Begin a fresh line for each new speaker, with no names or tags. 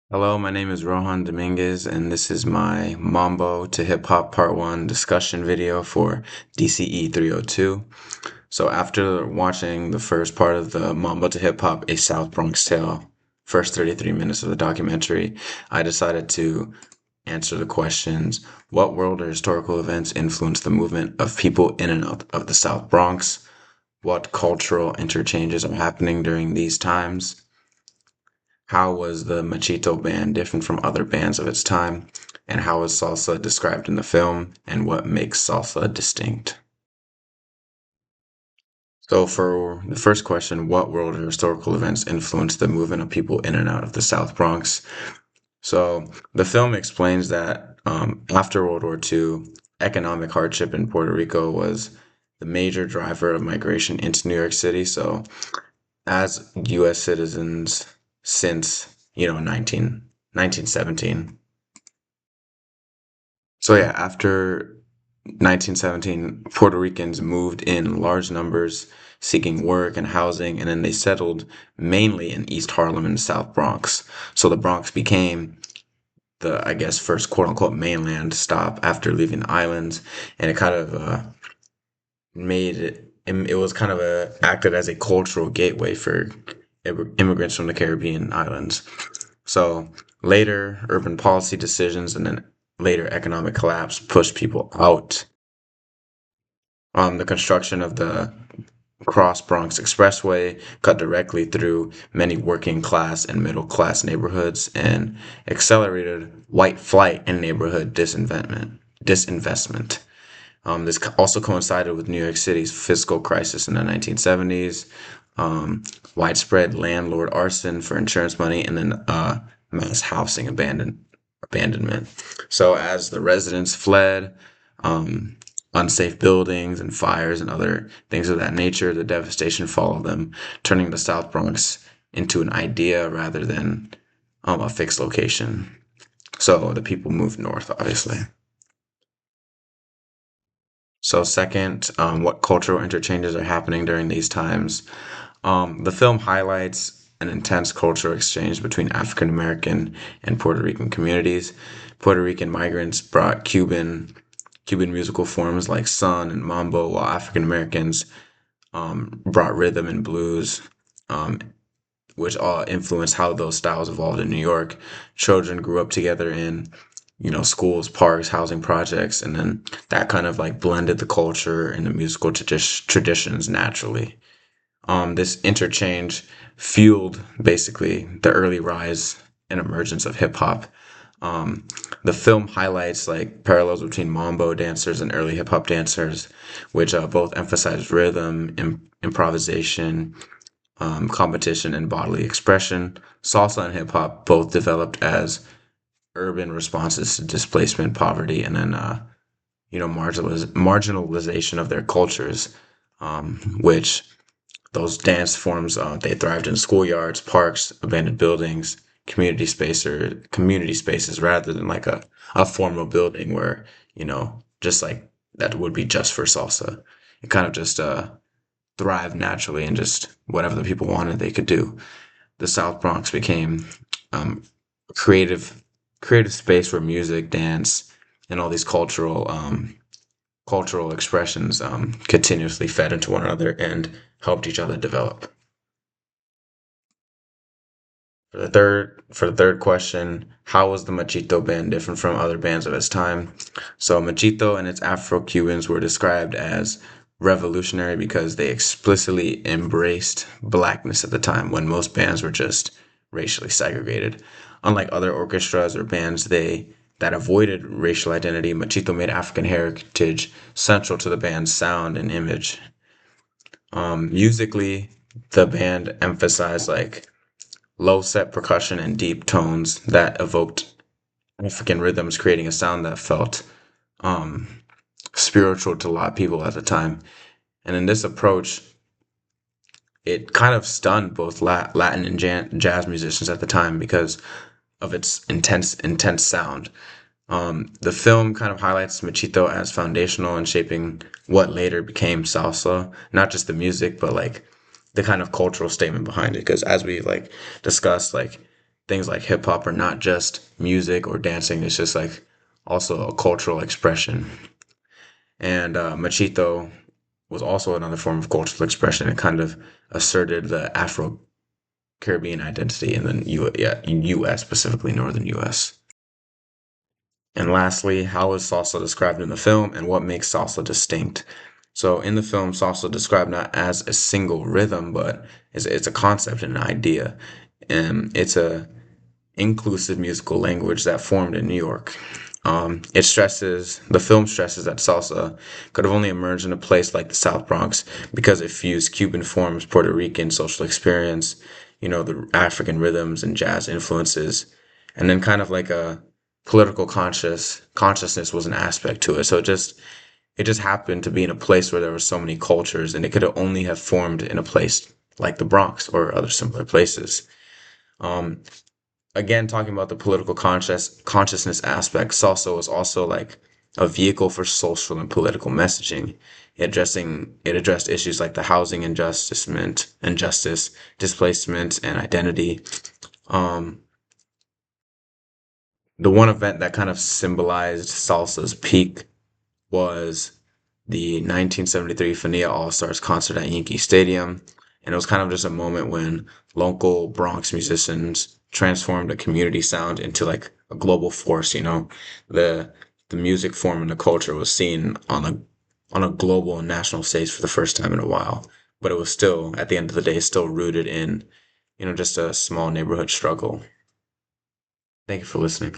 Hello, my name is Rohan Dominguez, and this is my Mambo to Hip Hop Part 1 discussion video for DCE 302. So, after watching the first part of the Mambo to Hip Hop, A South Bronx Tale, first 33 minutes of the documentary, I decided to answer the questions: what world or historical events influenced the movement of people in and out of the South Bronx? What cultural interchanges are happening during these times? How was the Machito band different from other bands of its time? And how is salsa described in the film? And what makes salsa distinct? So, for the first question, what world or historical events influenced the movement of people in and out of the South Bronx? So, the film explains that after World War II, economic hardship in Puerto Rico was the major driver of migration into New York City. So, as U.S. citizens since 1917. So yeah, after 1917, Puerto Ricans moved in large numbers seeking work and housing, and then they settled mainly in East Harlem and the South Bronx. So the Bronx became the, I guess, first quote unquote mainland stop after leaving the islands, and it kind of made it was kind of acted as a cultural gateway for immigrants from the Caribbean islands. So later urban policy decisions and then later economic collapse pushed people out. The construction of the Cross Bronx Expressway cut directly through many working class and middle class neighborhoods and accelerated white flight and neighborhood disinvestment. This also coincided with New York City's fiscal crisis in the 1970s, widespread landlord arson for insurance money, and then mass housing abandonment. So as the residents fled, um, unsafe buildings and fires and other things of that nature, the devastation followed them, turning the South Bronx into an idea rather than a fixed location. So the people moved north, obviously. So second, what cultural interchanges are happening during these times? The film highlights an intense cultural exchange between African American and Puerto Rican communities. Puerto Rican migrants brought Cuban musical forms like son and mambo, while African Americans brought rhythm and blues, um, which all influenced how those styles evolved in New York. Children grew up together in schools, parks, housing projects, and then that kind of like blended the culture and the musical traditions naturally. This interchange fueled basically the early rise and emergence of hip hop. Um, the film highlights like parallels between mambo dancers and early hip hop dancers, which both emphasize rhythm, improvisation, competition, and bodily expression. Salsa and hip hop both developed as urban responses to displacement, poverty, and then marginalization of their cultures, which those dance forms, they thrived in schoolyards, parks, abandoned buildings, community spaces, rather than like a formal building where just like that would be just for salsa. It kind of just thrived naturally, and just whatever the people wanted, they could do. The South Bronx became um, a creative space where music, dance, and all these cultural expressions continuously fed into one another and helped each other develop. For the third question, how was the Machito band different from other bands of its time? So Machito and its Afro-Cubans were described as revolutionary because they explicitly embraced blackness at the time when most bands were just racially segregated. Unlike other orchestras or bands that avoided racial identity, Machito made African heritage central to the band's sound and image. Musically, the band emphasized like low set percussion and deep tones that evoked African rhythms, creating a sound that felt um, spiritual to a lot of people at the time. And in this approach, it kind of stunned both Latin and jazz musicians at the time because of its intense sound. The film kind of highlights Machito as foundational in shaping what later became salsa, not just the music, but like the kind of cultural statement behind it. Because as we like discussed, like things like hip hop are not just music or dancing, it's just like also a cultural expression. And machito was also another form of cultural expression. It kind of asserted the Afro Caribbean identity in the U.S., specifically Northern U.S. And lastly, how is salsa described in the film and what makes salsa distinct? So in the film, salsa described not as a single rhythm, but it's a concept and an idea. And it's a inclusive musical language that formed in New York. The film stresses that salsa could have only emerged in a place like the South Bronx because it fused Cuban forms, Puerto Rican social experience, the African rhythms and jazz influences, and then kind of like a political consciousness was an aspect to it. So it just happened to be in a place where there were so many cultures, and it could only have formed in a place like the Bronx or other similar places. Um, Again, talking about the political consciousness aspect, salsa was also like a vehicle for social and political messaging. It addressed issues like the housing injustice, displacement, and identity. Um, the one event that kind of symbolized salsa's peak was the 1973 Fania All Stars concert at Yankee Stadium. And it was kind of just a moment when local Bronx musicians transformed a community sound into like a global force. The the music form and the culture was seen on a global and national stage for the first time in a while. But it was still, at the end of the day, still rooted in, just a small neighborhood struggle. Thank you for listening.